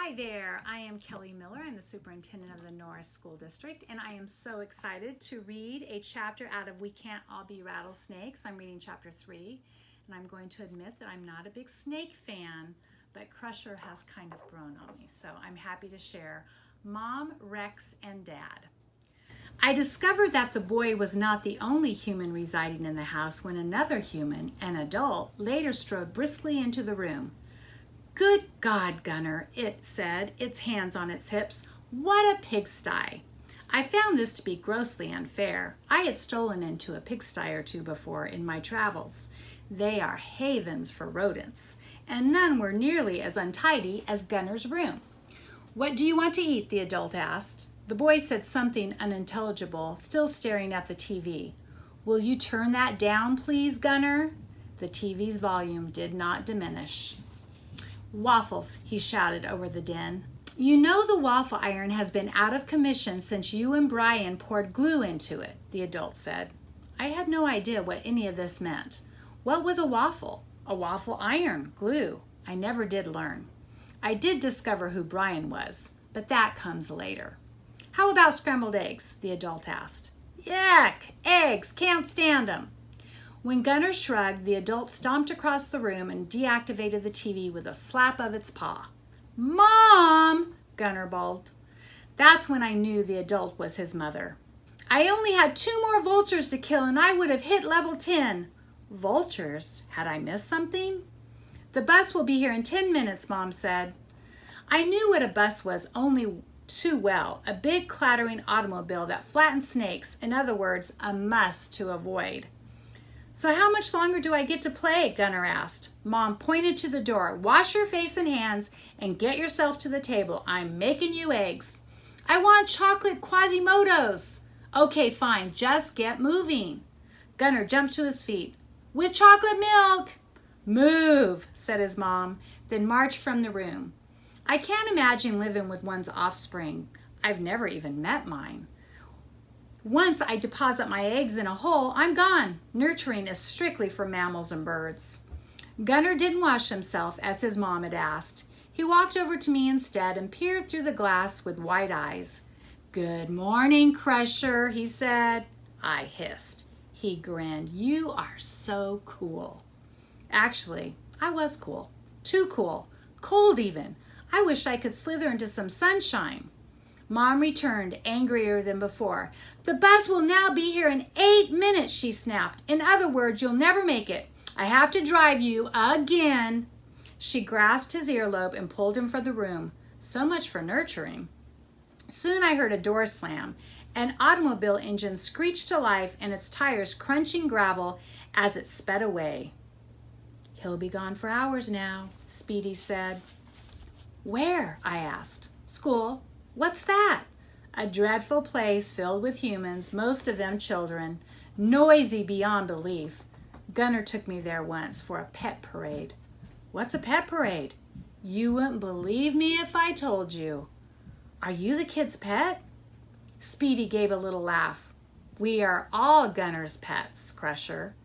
Hi there, I am Kelly Miller. I'm the superintendent of the Norris School District, and I am so excited to read a chapter out of We Can't All Be Rattlesnakes. I'm reading chapter 3, and I'm going to admit that I'm not a big snake fan, but Crusher has kind of grown on me, so I'm happy to share Mom, Rex, and Dad. I discovered that the boy was not the only human residing in the house when another human, an adult, later strode briskly into the room. "Good God, Gunner," it said, its hands on its hips. "What a pigsty!" I found this to be grossly unfair. I had stolen into a pigsty or two before in my travels. They are havens for rodents, and none were nearly as untidy as Gunner's room. "What do you want to eat?" the adult asked. The boy said something unintelligible, still staring at the TV. "Will you turn that down, please, Gunner?" The TV's volume did not diminish. "Waffles," he shouted over the din. "You know the waffle iron has been out of commission since you and Brian poured glue into it," the adult said. I had no idea what any of this meant. What was a waffle? A waffle iron, glue. I never did learn. I did discover who Brian was, but that comes later. "How about scrambled eggs?" the adult asked. "Yuck! Eggs! Can't stand 'em." When Gunner shrugged, the adult stomped across the room and deactivated the TV with a slap of its paw. "Mom!" Gunner bawled. That's when I knew the adult was his mother. "I only had 2 more vultures to kill and I would have hit level 10. Vultures? Had I missed something? "The bus will be here in 10 minutes, Mom said. I knew what a bus was only too well. A big clattering automobile that flattened snakes. In other words, a must to avoid. "So how much longer do I get to play?" Gunner asked. Mom pointed to the door. "Wash your face and hands and get yourself to the table. I'm making you eggs." "I want chocolate Quasimodos." "Okay, fine. Just get moving." Gunner jumped to his feet. "With chocolate milk." "Move," said his mom, then marched from the room. I can't imagine living with one's offspring. I've never even met mine. Once I deposit my eggs in a hole, I'm gone. Nurturing is strictly for mammals and birds. Gunner didn't wash himself, as his mom had asked. He walked over to me instead and peered through the glass with wide eyes. "Good morning, Crusher," he said. I hissed. He grinned. "You are so cool." Actually, I was cool. Too cool. Cold even. I wish I could slither into some sunshine. Mom returned, angrier than before. "The bus will now be here in 8 minutes, she snapped. "In other words, you'll never make it. I have to drive you again." She grasped his earlobe and pulled him from the room. So much for nurturing. Soon I heard a door slam. An automobile engine screeched to life and its tires crunching gravel as it sped away. "He'll be gone for hours now," Speedy said. "Where?" I asked. "School." "What's that?" "A dreadful place filled with humans, most of them children, noisy beyond belief. Gunner took me there once for a pet parade." "What's a pet parade?" "You wouldn't believe me if I told you." "Are you the kid's pet?" Speedy gave a little laugh. "We are all Gunner's pets, Crusher."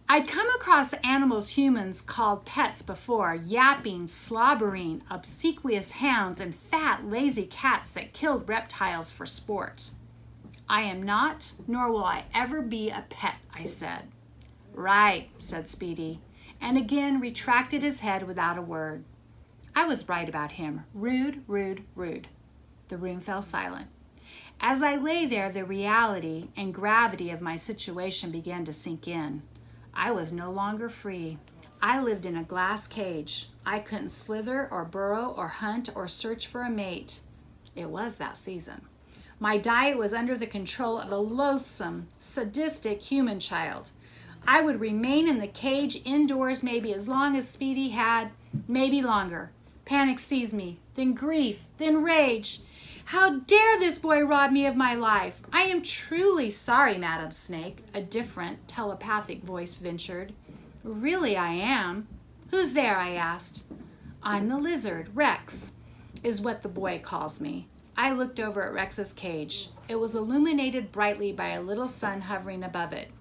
I'd come across animals humans called pets before, yapping, slobbering, obsequious hounds and fat, lazy cats that killed reptiles for sport. "I am not, nor will I ever be a pet," I said. "Right," said Speedy, and again retracted his head without a word. I was right about him. Rude, rude, rude. The room fell silent. As I lay there, the reality and gravity of my situation began to sink in. I was no longer free. I lived in a glass cage. I couldn't slither or burrow or hunt or search for a mate. It was that season. My diet was under the control of a loathsome, sadistic human child. I would remain in the cage indoors maybe as long as Speedy had, maybe longer. Panic seized me, then grief, then rage. "How dare this boy rob me of my life? I am truly sorry, Madam Snake," a different, telepathic voice ventured. "Really, I am." "Who's there?" I asked. "I'm the lizard, Rex, is what the boy calls me." I looked over at Rex's cage. It was illuminated brightly by a little sun hovering above it.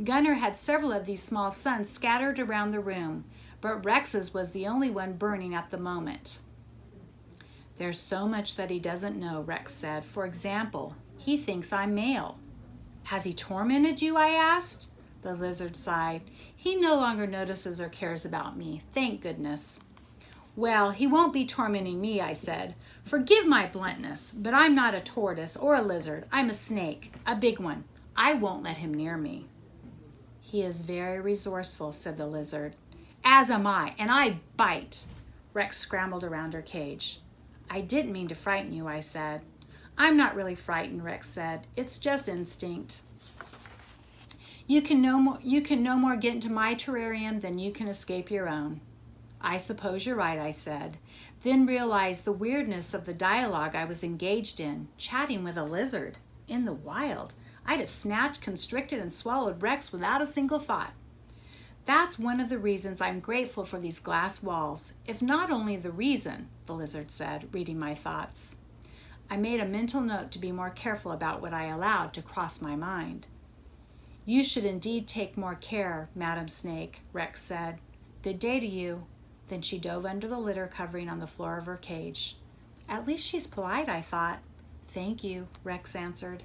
Gunner had several of these small suns scattered around the room, but Rex's was the only one burning at the moment. There's so much that he doesn't know, Rex said. For example, he thinks I'm male. Has he tormented you? I asked. The lizard sighed. He no longer notices or cares about me, thank goodness. Well, he won't be tormenting me, I said. Forgive my bluntness, but I'm not a tortoise or a lizard. I'm a snake, a big one. I won't let him near me. He is very resourceful, said the lizard. As am I, and I bite. Rex scrambled around her cage. I didn't mean to frighten you, I said. I'm not really frightened, Rex said. It's just instinct. You can no more get into my terrarium than you can escape your own. I suppose you're right, I said, then realized the weirdness of the dialogue I was engaged in, chatting with a lizard. In the wild, I'd have snatched, constricted, and swallowed Rex without a single thought. That's one of the reasons I'm grateful for these glass walls, if not only the reason, the lizard said, reading my thoughts. I made a mental note to be more careful about what I allowed to cross my mind. You should indeed take more care, Madam Snake, Rex said. Good day to you. Then she dove under the litter covering on the floor of her cage. At least she's polite, I thought. Thank you, Rex answered.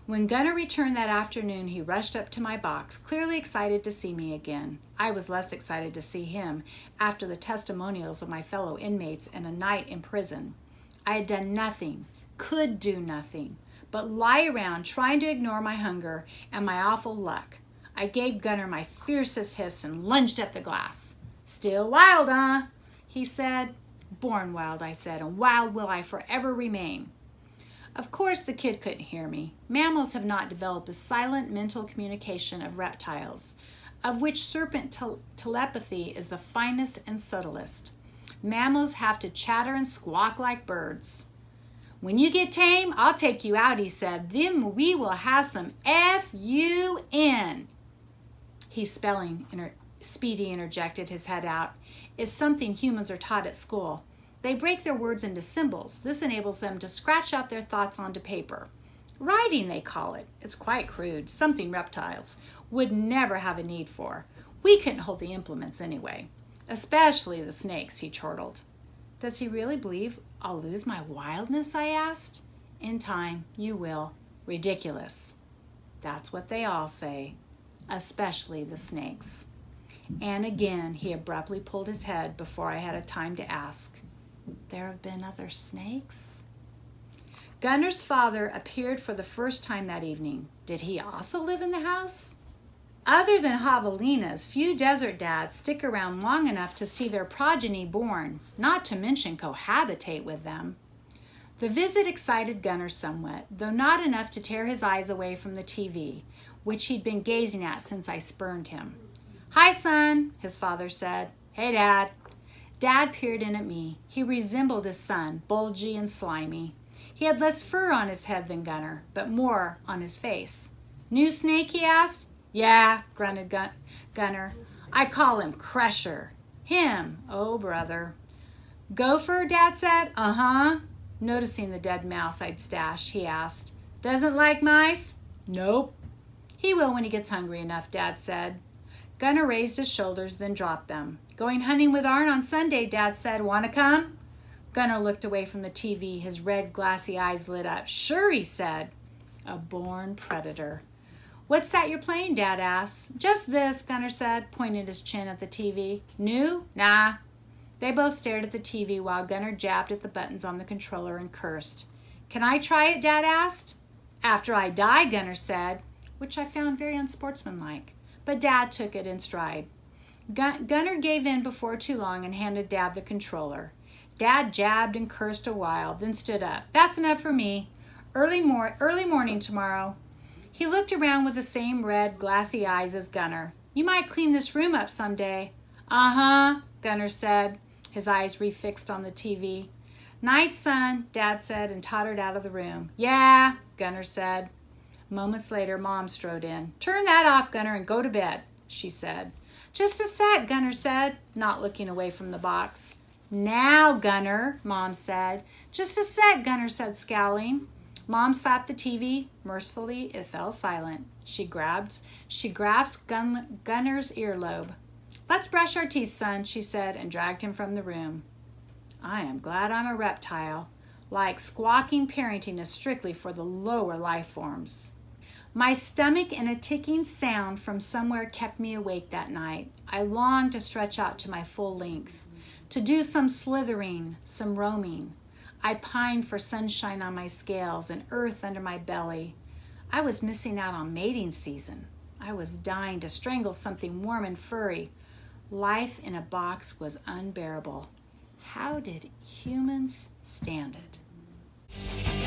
When Gunner returned that afternoon, he rushed up to my box, clearly excited to see me again. I was less excited to see him after the testimonials of my fellow inmates and a night in prison. I had done nothing, could do nothing, but lie around trying to ignore my hunger and my awful luck. I gave Gunner my fiercest hiss and lunged at the glass. Still wild, huh? He said. Born wild, I said, and wild will I forever remain. Of course, the kid couldn't hear me. Mammals have not developed the silent mental communication of reptiles, of which serpent telepathy is the finest and subtlest. Mammals have to chatter and squawk like birds. When you get tame, I'll take you out, he said. Then we will have some F-U-N. Speedy interjected, his head out. It's something humans are taught at school. They break their words into symbols. This enables them to scratch out their thoughts onto paper. Writing, they call it. It's quite crude, something reptiles would never have a need for. We couldn't hold the implements anyway. Especially the snakes, he chortled. Does he really believe I'll lose my wildness, I asked. In time, you will. Ridiculous. That's what they all say, especially the snakes. And again, he abruptly pulled his head before I had a time to ask, there have been other snakes? Gunner's father appeared for the first time that evening. Did he also live in the house? Other than javelinas, few desert dads stick around long enough to see their progeny born, not to mention cohabitate with them. The visit excited Gunner somewhat, though not enough to tear his eyes away from the TV, which he'd been gazing at since I spurned him. Hi, son, his father said. Hey, Dad. Dad peered in at me. He resembled his son, bulgy and slimy. He had less fur on his head than Gunner, but more on his face. New snake, he asked. Yeah, grunted Gunner. I call him Crusher. Him, oh, brother. Gopher, Dad said. Uh-huh. Noticing the dead mouse I'd stashed, he asked. Doesn't like mice? Nope. He will when he gets hungry enough, Dad said. Gunner raised his shoulders, then dropped them. Going hunting with Arn on Sunday, Dad said. Wanna come? Gunner looked away from the TV, his red, glassy eyes lit up. Sure, he said. A born predator. What's that you're playing, Dad asked. Just this, Gunner said, pointing his chin at the TV. New? Nah. They both stared at the TV while Gunner jabbed at the buttons on the controller and cursed. Can I try it, Dad asked. After I die, Gunner said, which I found very unsportsmanlike. But Dad took it in stride. Gunner gave in before too long and handed Dad the controller. Dad jabbed and cursed a while, then stood up. That's enough for me. Early morning tomorrow. He looked around with the same red, glassy eyes as Gunner. You might clean this room up someday. Uh-huh, Gunner said, his eyes refixed on the TV. Night, son, Dad said, and tottered out of the room. Yeah, Gunner said. Moments later, Mom strode in. Turn that off, Gunner, and go to bed, she said. Just a sec, Gunner said, not looking away from the box. Now, Gunner, Mom said. Just a sec, Gunner said, scowling. Mom slapped the TV. Mercifully, it fell silent. She grasped Gunner's earlobe. Let's brush our teeth, son, she said, and dragged him from the room. I am glad I'm a reptile. Like squawking parenting is strictly for the lower life forms. My stomach and a ticking sound from somewhere kept me awake that night. I longed to stretch out to my full length, to do some slithering, some roaming. I pined for sunshine on my scales and earth under my belly. I was missing out on mating season. I was dying to strangle something warm and furry. Life in a box was unbearable. How did humans stand it?